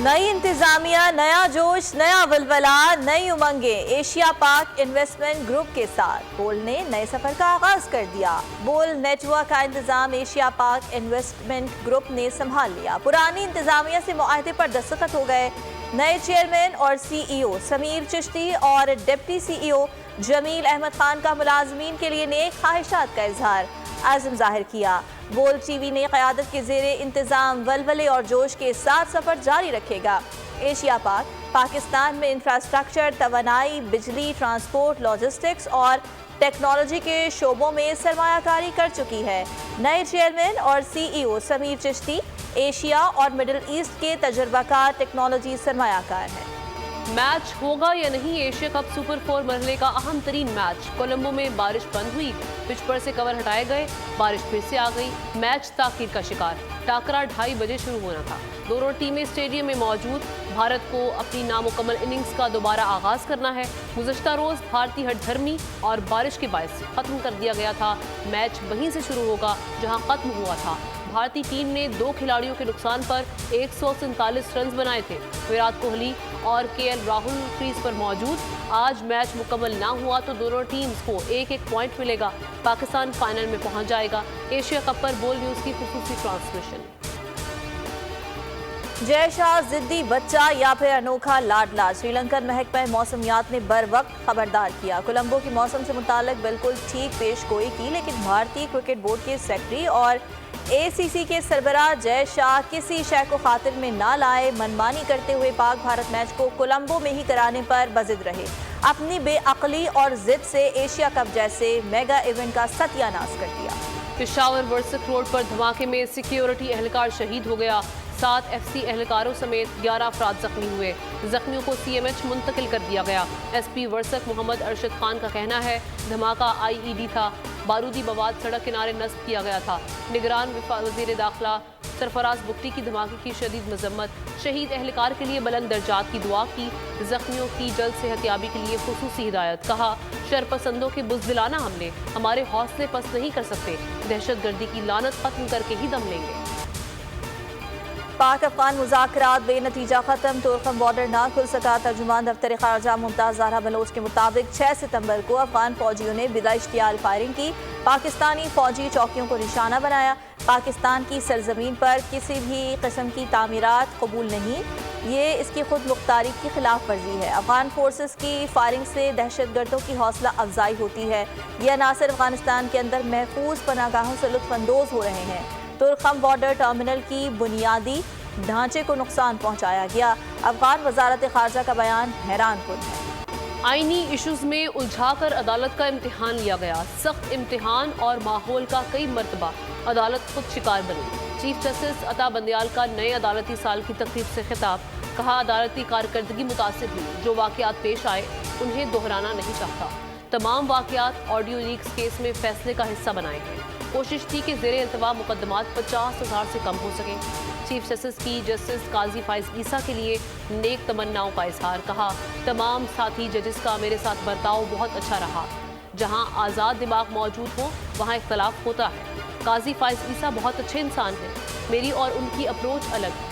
नई इंतजामिया, नया जोश, नया वलवला, नई उमंगें। एशिया पाक इन्वेस्टमेंट ग्रुप के साथ बोल ने नए सफर का आगाज कर दिया। बोल नेटवर्क का इंतजाम एशिया पाक इन्वेस्टमेंट ग्रुप ने संभाल लिया। पुरानी इंतजामिया से मुआहदे पर दस्तखत हो गए। नए चेयरमैन और सीईओ समीर चिश्ती और डिप्टी सीईओ जमील अहमद खान का मुलाजमीन के लिए नेक ख्वाहिशात का इजहार आज़म जाहिर किया। बोल टीवी ने क़यादत के ज़ेरे इंतज़ाम वलवले और जोश के साथ सफ़र जारी रखेगा। एशिया पाक पाकिस्तान में इंफ्रास्ट्रक्चर, तवानाई, बिजली, ट्रांसपोर्ट, लॉजिस्टिक्स और टेक्नोलॉजी के शोबों में सरमायाकारी कर चुकी है। नए चेयरमैन और सीईओ समीर चिश्ती एशिया और मिडिल ईस्ट के तजुर्बाकार टेक्नोलॉजी सरमायाकार हैं। मैच होगा या नहीं? एशिया कप सुपर 4 मरहले का अहम तरीन मैच। कोलंबो में बारिश बंद हुई, पिच पर से कवर हटाए गए, बारिश फिर से आ गई, मैच ताखीर का शिकार। टाकरा 2:30 बजे शुरू होना था। दोनों टीमें स्टेडियम में मौजूद। भारत को अपनी नामुकम्मल इनिंग्स का दोबारा आगाज करना है। गुज़श्ता रोज भारतीय हठधर्मी और बारिश के बायस खत्म कर दिया गया था। मैच वहीं से शुरू होगा जहां खत्म हुआ था। भारतीय टीम ने 2 खिलाड़ियों के नुकसान पर 147 रन बनाए थे। विराट कोहली और केएल राहुल क्रीज पर मौजूद। आज मैच मुकम्मल ना हुआ तो दोनों टीम्स को एक पॉइंट मिलेगा। पाकिस्तान फाइनल में पहुंच जाएगा। एशिया कप पर बोल न्यूज़ की खुसूसी ट्रांसमिशन। जय शाह जिद्दी बच्चा या फिर अनोखा लाडला, श्रीलंकन महकमा मौसमियात ने बर वक्त खबरदार किया। कोलंबो की मौसम से मुतालिक बिल्कुल ठीक पेश गोई की, लेकिन भारतीय क्रिकेट बोर्ड के सेक्रेटरी और एसीसी के सरबराह जय शाह किसी शय को खातिर में ना लाए। मनमानी करते हुए पाक भारत मैच को कोलंबो में ही कराने पर बजिद रहे। अपनी बेअक्ली और जिद से एशिया कप जैसे मेगा इवेंट का सत्यानाश कर दिया। पेशावर वर्सक रोड पर धमाके में सिक्योरिटी एहलकार शहीद हो गया। 7 एफसी एहलकारों समेत 11 अफराद जख्मी हुए। जख्मियों को सीएमएच मुंतकिल कर दिया गया। एसपी वर्सक मोहम्मद अरशद खान का कहना है धमाका आईईडी था। बारूदी मवाद सड़क किनारे नस्ब किया गया था। निगरान वज़ीर दाखिला सरफराज बुगटी की धमाके की शदीद मजम्मत। शहीद एहलकार के लिए बुलंद दर्जात की दुआ की। जख्मियों की जल्द सेहतियाबी के लिए खुसूसी हिदायत। कहा शरपसंदों के बुज़दिलाना हमले हमारे हौसले पस्त नहीं कर सकते। दहशतगर्दी की लानत खत्म करके ही दम लेंगे। पाक अफगान मुज़ाकरात बेनतीजा खत्म। तुर्कम बॉर्डर ना खुल सका। तर्जुमान दफ्तर खारजा मुमताज़ ज़हरा बलोच के मुताबिक 6 सितंबर को अफगान फौजियों ने बिला इश्तियाल फायरिंग की। पाकिस्तानी फौजी चौकियों को निशाना बनाया। पाकिस्तान की सरजमीन पर किसी भी किस्म की तामीरात कबूल नहीं, ये इसकी खुद मुख्तारी की खिलाफ वर्जी है। अफगान फोर्सेस की फायरिंग से दहशतगर्दों की हौसला अफजाई होती है। ये अनासर अफगानिस्तान के अंदर महफूज पनागाहों से लुत्फानंदोज हो रहे हैं। तुर्कम बॉर्डर टर्मिनल की बुनियादी ढांचे को नुकसान पहुंचाया गया। अफगान वजारत खारजा का बयान हैरान कुन है। आईनी इश्यूज में उलझाकर अदालत का इम्तिहान लिया गया। सख्त इम्तिहान और माहौल का कई मरतबा अदालत खुद शिकार बनी। चीफ जस्टिस अता बंदयाल का नए अदालती साल की तकरीब से खिताब। कहा अदालती कारकर्दगी मुतासिर हुई। जो वाकयात पेश आए उन्हें दोहराना नहीं चाहता। तमाम वाकयात ऑडियो लीक्स केस में फैसले का हिस्सा बनाए गए। कोशिश थी कि ज़ेरे इल्तवा मुकदमात 50,000 से कम हो सके। चीफ जस्टिस की जस्टिस काजी फाइज ईसा के लिए नेक तमन्नाओं का इजहार। कहा तमाम साथी जजेस का मेरे साथ बर्ताव बहुत अच्छा रहा। जहां आज़ाद दिमाग मौजूद हो वहां इख्तलाफ होता है। काजी फाइज ईसा बहुत अच्छे इंसान हैं। मेरी और उनकी अप्रोच अलग है।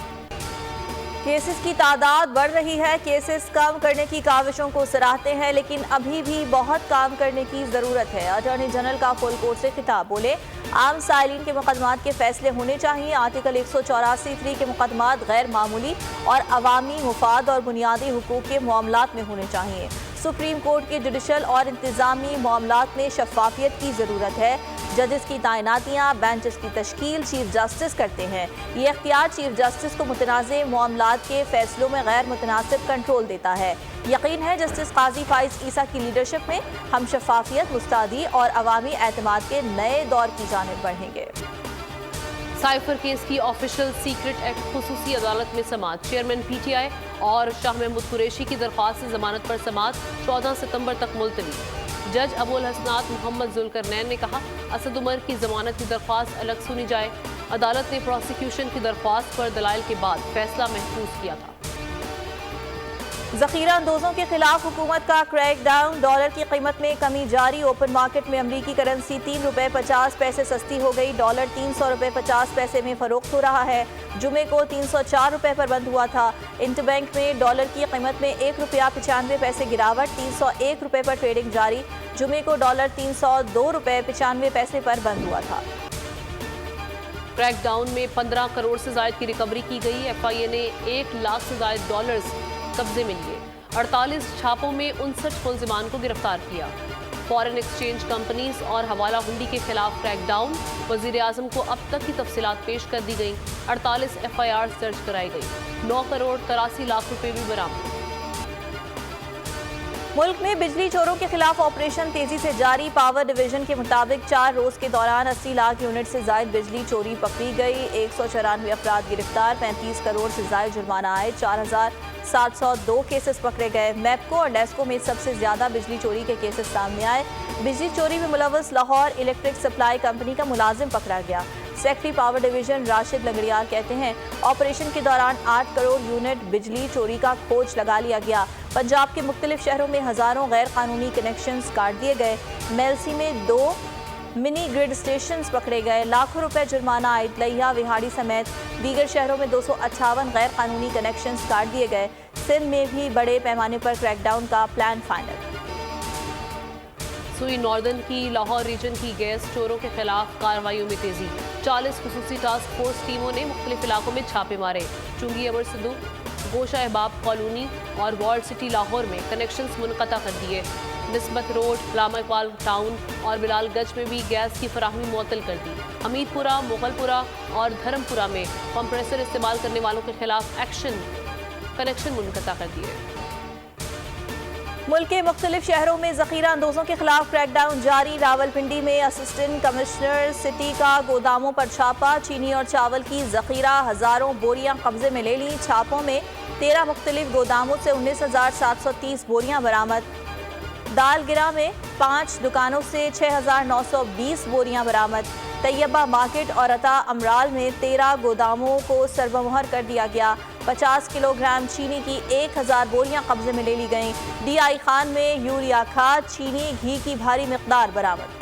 केसेस की तादाद बढ़ रही है। केसेस कम करने की काविशों को सराहते हैं, लेकिन अभी भी बहुत काम करने की ज़रूरत है। अटॉर्नी जनरल का फुल कोर्ट से खिताब। बोले आम साइलिन के मुकदमात के फैसले होने चाहिए। आर्टिकल 184(3) के मुकदमात गैर मामूली और अवामी मुफाद और बुनियादी हुकूक के मामलात में होने चाहिए। सुप्रीम कोर्ट के जुडिशल और इंतजामी मामलात में शफाफियत की ज़रूरत है। जजेस की तैनातियाँ, बेंचेस की तश्कील चीफ जस्टिस करते हैं। ये इख्तियार चीफ जस्टिस को मुतनाज़ मामलात के फैसलों में गैर मुतनासिब कंट्रोल देता है। यकीन है जस्टिस काजी फाइज ईसा की लीडरशिप में हम शफाफियत, मुस्तैदी और अवामी एतमाद के नए दौर की जानिब बढ़ेंगे। साइफर केस की ऑफिशियल सीक्रेट एक्ट खुसूसी अदालत में समाअत। चेयरमैन पीटीआई और शाह महमूद कुरैशी की दरख्वास्त से जमानत पर समाअत 14 सितंबर तक मुलतवी। जज अबुल हसनात मोहम्मद जुल्करनैन ने कहा असद उमर की जमानत की दरख्वास्त अलग सुनी जाए। अदालत ने प्रोसिक्यूशन की दरख्वास्त पर दलाइल के बाद फैसला महफूज किया था। ذخیرہ اندوزوں کے خلاف حکومت کا کریک ڈاؤن، ڈالر کی قیمت میں کمی جاری، اوپن مارکیٹ میں امریکی کرنسی 3 روپے 50 پیسے سستی ہو گئی، ڈالر 300 روپے 50 پیسے میں فروخت ہو رہا ہے، جمعے کو 304 روپے پر بند ہوا تھا۔ انٹر بینک میں ڈالر کی قیمت میں 1 روپیہ 95 پیسے گراوٹ، 301 روپے پر ٹریڈنگ جاری، جمعے کو ڈالر 302 روپے 95 پیسے پر بند ہوا تھا۔ کریک ڈاؤن میں 15 کروڑ سے زائد کی ریکوری کی گئی، ایف آئی اے نے 1 لاکھ سے زائد ڈالرز قبضے میں لیے، 48 چھاپوں میں 59 ملزمان کو گرفتار کیا۔ فارن ایکسچینج کمپنیز اور حوالہ ہنڈی کے خلاف کریک ڈاؤن، وزیر اعظم کو اب تک کی تفصیلات پیش کر دی گئیں، 48 ایف آئی آر درج کرائی گئی، 9 کروڑ 83 لاکھ روپے بھی برآمد۔ ملک میں بجلی چوروں کے خلاف آپریشن تیزی سے جاری، پاور ڈویژن کے مطابق 4 روز کے دوران 80 لاکھ یونٹ سے زائد بجلی چوری پکڑی گئی، 194 افراد گرفتار، 35 کروڑ سے زائد جرمانہ عائد، 4702 کیسز پکڑے گئے۔ میپکو اور ڈیسکو میں سب سے زیادہ بجلی چوری کے کیسز سامنے آئے۔ بجلی چوری میں ملوث لاہور الیکٹرک سپلائی کمپنی کا ملازم پکڑا گیا۔ سیکٹری پاور ڈویژن راشد لنگڑیار کہتے ہیں آپریشن کے دوران 8 کروڑ یونٹ بجلی چوری کا کھوج لگا لیا گیا۔ پنجاب کے مختلف شہروں میں ہزاروں غیر قانونی کنیکشنز کاٹ دیے گئے۔ میلسی میں 2 منی گرڈ اسٹیشنز پکڑے گئے، لاکھوں روپے جرمانہ عائد، لہیا وہاڑی سمیت دیگر شہروں میں 258 غیر قانونی کنیکشنز کاٹ دیے گئے۔ سندھ میں بھی بڑے پیمانے پر کریک ڈاؤن کا پلان فائنل۔ سوئی ناردرن کی لاہور ریجن کی گیس چوروں کے خلاف کارروائیوں میں تیزی، 40 خصوصی ٹاسک فورس ٹیموں نے مختلف علاقوں میں چھاپے مارے، چنگی امر سدو، گوشہ احباب کالونی اور وارڈ سٹی لاہور میں کنیکشنز منقطع کر دیے۔ نسبت روڈ، علامہ اقبال ٹاؤن اور بلال گنج میں بھی گیس کی فراہمی معطل کر دی۔ حمید پورہ، مغل پورہ اور دھرم پورہ میں کمپریسر استعمال کرنے والوں کے خلاف ایکشن، کنیکشن منقطع کر دیے۔ ملک کے مختلف شہروں میں ذخیرہ اندوزوں کے خلاف کریک ڈاؤن جاری، راولپنڈی میں اسسٹنٹ کمشنر سٹی کا گوداموں پر چھاپا، چینی اور چاول کی ذخیرہ ہزاروں بوریاں قبضے میں لے لی، چھاپوں میں 13 مختلف گوداموں سے 19,730 بوریاں برآمد۔ دال گرہ میں 5 دکانوں سے 6,920 بوریاں برآمد۔ طیبہ مارکیٹ اور عطا امرال میں 13 گوداموں کو سربمہر کر دیا گیا، 50 کلو گرام چینی کی 1000 بوریاں قبضے میں لے لی گئیں۔ ڈی آئی خان میں یوریا کھاد، چینی، گھی کی بھاری مقدار برآمد۔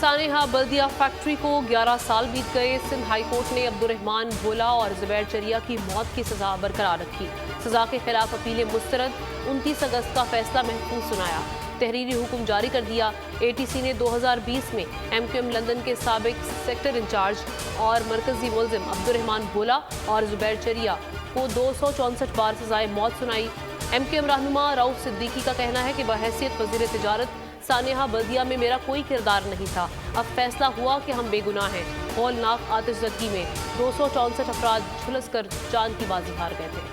سانحہ بلدیہ فیکٹری کو 11 سال بیت گئے، سندھ ہائی کورٹ نے عبدالرحمان بھولا اور زبیر چریا کی موت کی سزا برقرار رکھی، سزا کے خلاف اپیلیں مسترد، 29 اگست کا فیصلہ محفوظ سنایا، تحریری حکم جاری کر دیا۔ اے ٹی سی نے 2020 میں ایم کیو ایم لندن کے سابق سیکٹر انچارج اور مرکزی ملزم عبدالرحمان بھولا اور زبیر چریا کو 264 بار سزائے موت سنائی۔ ایم کیو ایم رہنما رؤف صدیقی کا کہنا ہے کہ بحیثیت وزیر تجارت سانحہ بلدیہ میں میرا کوئی کردار نہیں تھا، اب فیصلہ ہوا کہ ہم بے گناہ ہیں۔ ہولناک آتش زدگی میں 264 افراد جھلس کر جان کی بازی ہار گئے تھے۔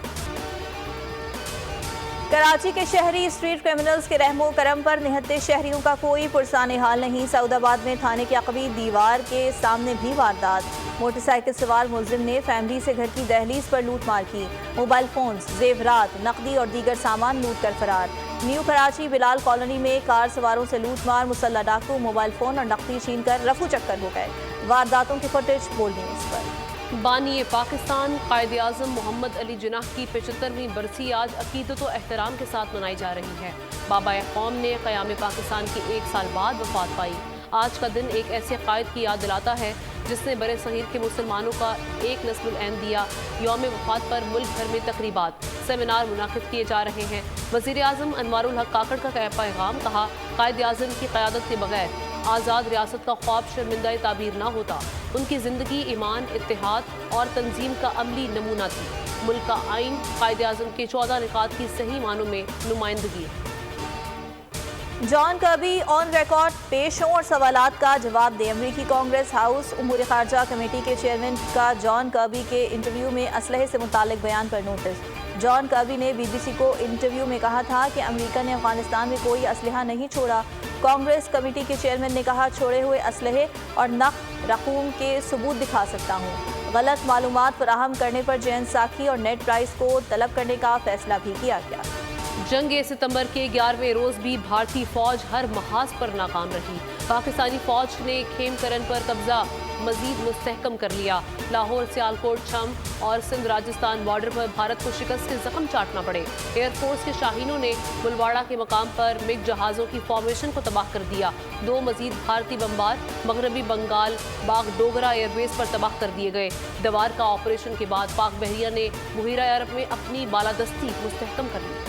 کراچی کے شہری اسٹریٹ کرمنلز کے رحم و کرم پر نہتے شہریوں کا کوئی پرسان حال نہیں، سعود آباد میں تھانے کے عقبی دیوار کے سامنے بھی واردات، موٹر سائیکل سوار ملزم نے فیملی سے گھر کی دہلیز پر لوٹ مار کی، موبائل فونز، زیورات، نقدی اور دیگر سامان لوٹ کر فرار۔ نیو کراچی بلال کالونی میں کار سواروں سے لوٹ مار، مسلح ڈاکو موبائل فون اور نقدی چھین کر رفو چکر ہو گئے۔ وارداتوں کی فوٹیج بول نیوز پر۔ بانی پاکستان قائد اعظم محمد علی جناح کی 75ویں برسی آج عقیدت و احترام کے ساتھ منائی جا رہی ہے۔ بابا قوم نے قیام پاکستان کے 1 سال بعد وفات پائی۔ آج کا دن ایک ایسے قائد کی یاد دلاتا ہے جس نے برِ صغیر کے مسلمانوں کا ایک نسل العین دیا۔ یوم وفات پر ملک بھر میں تقریبات، سیمینار منعقد کیے جا رہے ہیں۔ وزیر اعظم انوار الحق کاکڑ کا پیغام، کہا قائد اعظم کی قیادت کے بغیر آزاد ریاست کا خواب شرمندہ تعبیر نہ ہوتا۔ ان کی زندگی ایمان، اتحاد اور تنظیم کا عملی نمونہ تھی۔ ملک کا آئین قائد اعظم کے 14 نکات کی صحیح معنوں میں نمائندگی ہے۔ جان کربی آن ریکارڈ پیش ہوں اور سوالات کا جواب دیں۔ امریکی کانگریس ہاؤس امور خارجہ کمیٹی کے چیئرمین کا جان کربی کے انٹرویو میں اسلحے سے متعلق بیان پر نوٹس۔ جان کربی نے بی بی سی کو انٹرویو میں کہا تھا کہ امریکہ نے افغانستان میں کوئی اسلحہ نہیں چھوڑا۔ کانگریس کمیٹی کے چیئرمین نے کہا چھوڑے ہوئے اسلحے اور نقد رقوم کے ثبوت دکھا سکتا ہوں۔ غلط معلومات فراہم کرنے پر جین ساکھی اور نیٹ پرائس کو طلب کرنے کا فیصلہ بھی کیا گیا۔ जंग सितंबर के 11वें रोज भी भारतीय फौज हर महाज पर नाकाम रही। पाकिस्तानी फौज ने खेमकरन पर कब्जा मजीद मुस्तहकम कर लिया। लाहौर, सियालकोट, छम और सिंध राजस्थान बॉर्डर पर भारत को शिकस्त के जख्म चाटना पड़े। एयरफोर्स के शाहीनों ने बुलवाड़ा के मकाम पर मिग जहाज़ों की फॉर्मेशन को तबाह कर दिया। 2 मजीद भारतीय बमबार मगरबी बंगाल बागडोगरा एयरबेस पर तबाह कर दिए गए। दवार का ऑपरेशन के बाद पाक बहरिया ने बहिरा अरब में अपनी बालादस्ती मुस्तहकम कर ली।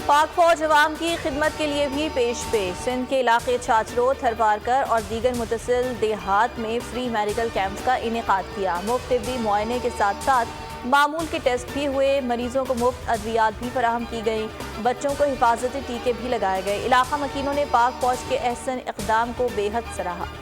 पाक फौज अवाम की खिदमत के लिए भी पेश सिंध के इलाके छाछरो, थरपारकर और दीगर मुतसिल देहात में फ्री मेडिकल कैंप्स का इनेकाद किया। मुफ्त तिब्बी मुआयने के साथ साथ मामूल के टेस्ट भी हुए। मरीजों को मुफ्त अद्वियात भी फराहम की गई। बच्चों को हिफाजती टीके भी लगाए गए। इलाका मकीनों ने पाक फौज के अहसन इक़दाम को बेहद सराहा।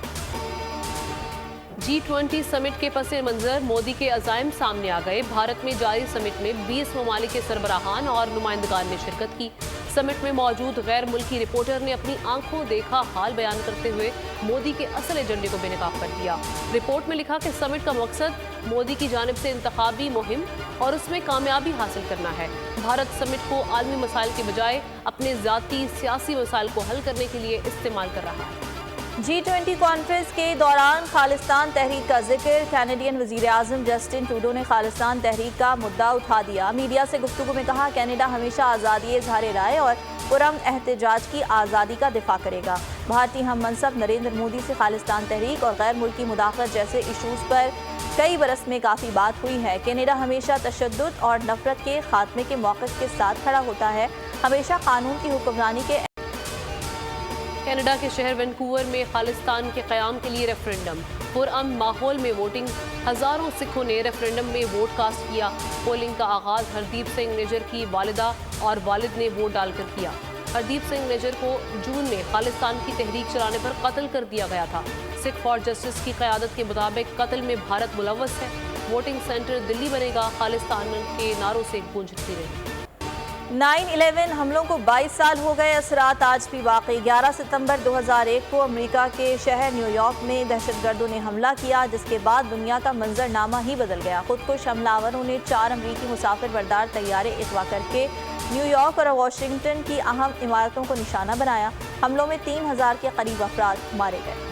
G20 समिट के पस मंजर मोदी के अज़ाइम सामने आ गए। भारत में जारी समिट में 20 ममालिक के सरबराहान और नुमाइंदगान ने शिरकत की। समिट में मौजूद गैर मुल्की रिपोर्टर ने अपनी आंखों देखा हाल बयान करते हुए मोदी के असल एजेंडे को बेनकाब कर दिया। रिपोर्ट में लिखा कि समिट का मकसद मोदी की जानिब से इंतखाबी मुहिम और उसमें कामयाबी हासिल करना है। भारत समिट को आलमी मसाइल के बजाय अपने ज़ाती सियासी मसाइल को हल करने के लिए इस्तेमाल कर रहा है। G20 कॉन्फ्रेंस के दौरान खालिस्तान तहरीक का जिक्र। कैनेडियन वज़ीर आज़म जस्टिन ट्रूडो ने खालिस्तान तहरीक का मुद्दा उठा दिया। मीडिया से गुफ्तगू में कहा, कनाडा हमेशा आज़ादी इज़हार राय और पुरअमन एहतजाज की आज़ादी का दिफा करेगा। भारतीय हम मनसब नरेंद्र मोदी से खालिस्तान तहरीक और गैर मुल्की मुदाखलत जैसे इशूज़ पर कई बरस में काफ़ी बात हुई है। कनाडा हमेशा तशद्दुद और नफरत के खात्मे के मौक़िफ़ के साथ खड़ा होता है। हमेशा कानून की हुक्मरानी के कनाडा के शहर वैंकूवर में खालिस्तान के क़याम के लिए रेफरेंडम। पुरअमन माहौल में वोटिंग। हज़ारों सिखों ने रेफरेंडम में वोट कास्ट किया। पोलिंग का आगाज़ हरदीप सिंह निज्जर की वालिदा और वालिद ने वोट डालकर किया। हरदीप सिंह निज्जर को जून में खालिस्तान की तहरीक चलाने पर कत्ल कर दिया गया था। सिख फॉर जस्टिस की क़यादत के मुताबिक कत्ल में भारत मुलव्वस है। वोटिंग सेंटर दिल्ली बनेगा, खालिस्तान के नारों से गूंजती रही। 9/11 हमलों को 22 साल हो गए। असरात आज भी बाकी। 11 सितंबर 2001 को अमेरिका के शहर न्यूयॉर्क में दहशतगर्दों ने हमला किया, जिसके बाद दुनिया का मंजरनामा ही बदल गया। खुदकुश हमलावरों ने 4 अमरीकी मुसाफिर बरदार तैयारे अगवा करके न्यूयॉर्क और वाशिंगटन की अहम इमारतों को निशाना बनाया। हमलों में 3000 के करीब अफराद मारे गए।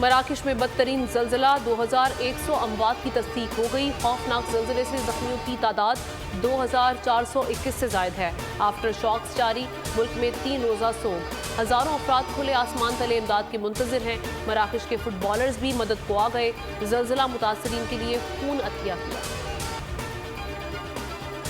मराकश में बदतरीन जल्जला, 2100 अमवात की तस्दीक हो गई। खौफनाक जल्जले से जख्मियों की तादाद 2421 से जायद है। आफ्टर शॉक्स जारी। मुल्क में 3 रोज़ा सोग। हज़ारों अफराद खुले आसमान तले इमदाद के मुंतज़िर हैं। मराकश के फुटबॉलर्स भी मदद को आ गए। जल्जला मुतासरीन के लिए खून अतिया किया।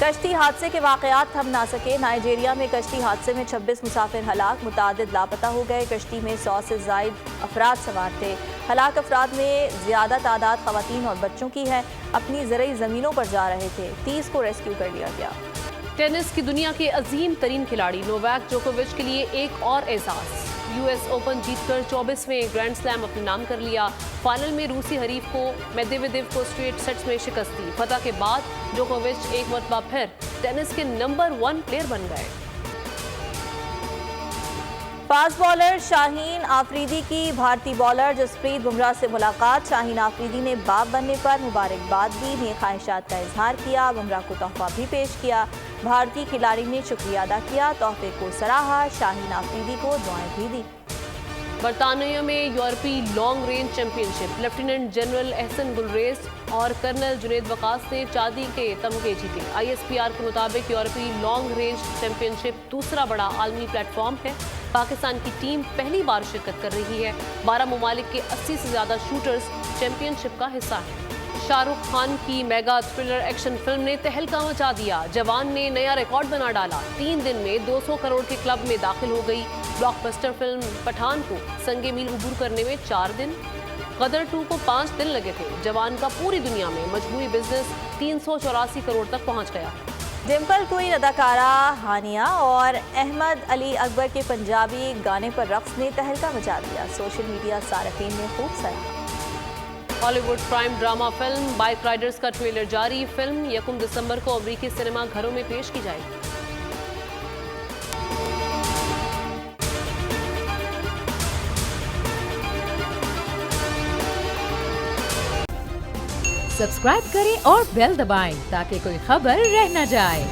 कश्ती हादसे के वाक़यात थम ना सके। नाइजीरिया में कश्ती हादसे में 26 मुसाफिर हलाक, मुतादिद लापता हो गए। कश्ती में 100 से ज़ायद अफराद सवार थे। हलाक अफराद में ज़्यादा तादाद ख़वातीन और बच्चों की है। अपनी ज़रई ज़मीनों पर जा रहे थे। 30 को रेस्क्यू कर लिया गया। टेनिस की दुनिया के अजीम तरीन खिलाड़ी नोवाक जोकोविच के लिए एक और एजाज़। US ओपन जीतकर 24वें ग्रैंड स्लैम अपने नाम कर लिया। फाइनल में रूसी हरीफ को मेदवेदेव को स्ट्रेट सेट्स में शिकस्त दी। फतह के बाद जोकोविच एक मरतबा फिर टेनिस के नंबर 1 प्लेयर बन गए। फास्ट बॉलर शाहीन आफरीदी की भारतीय बॉलर जसप्रीत बुमराह से मुलाकात। शाहीन आफरीदी ने बाप बनने पर मुबारकबाद दी, नेक ख्वाहिशात का इजहार किया। बुमराह को तोहफा भी पेश किया। भारतीय खिलाड़ी ने शुक्रिया अदा किया, तोहफे को सराहा। शाहीन आफरीदी को दुआएं भी दी। बरतानिया में यूरोपीय long range championship lieutenant general Ehsan Gulrez और कर्नल जुनेद वकास ने चांदी के तमगे जीते। ISPR के मुताबिक यूरोपीय लॉन्ग रेंज चैंपियनशिप दूसरा बड़ा आलमी प्लेटफॉर्म है। पाकिस्तान की टीम पहली बार शिरकत कर रही है। 12 ममालिक के 80 से ज़्यादा शूटर्स चैंपियनशिप का हिस्सा हैं। शाहरुख खान की मेगा थ्रिलर एक्शन फिल्म ने तहलका मचा दिया। जवान ने नया रिकॉर्ड बना डाला। 3 दिन में 200 करोड़ के क्लब में दाखिल हो गई। ब्लॉकबस्टर फिल्म पठान को संगे मील उबूर करने में 4 दिन, गदर 2 को 5 दिन लगे थे। जवान का पूरी दुनिया में मजमूई बिजनेस 384 करोड़ तक पहुंच गया है। डिम्पल क्वीन अदाकारा हानिया और अहमद अली अकबर के पंजाबी गाने पर रक्स ने तहलका मचा दिया। सोशल मीडिया सारफीन ने खूब सराहा। Hollywood prime drama film bike Riders का ट्रेलर जारी। फिल्म 1 दिसंबर को अमरीकी सिनेमा घरों में पेश की जाएगी। सब्सक्राइब करें और बेल दबाएं ताकि कोई खबर रह न जाए।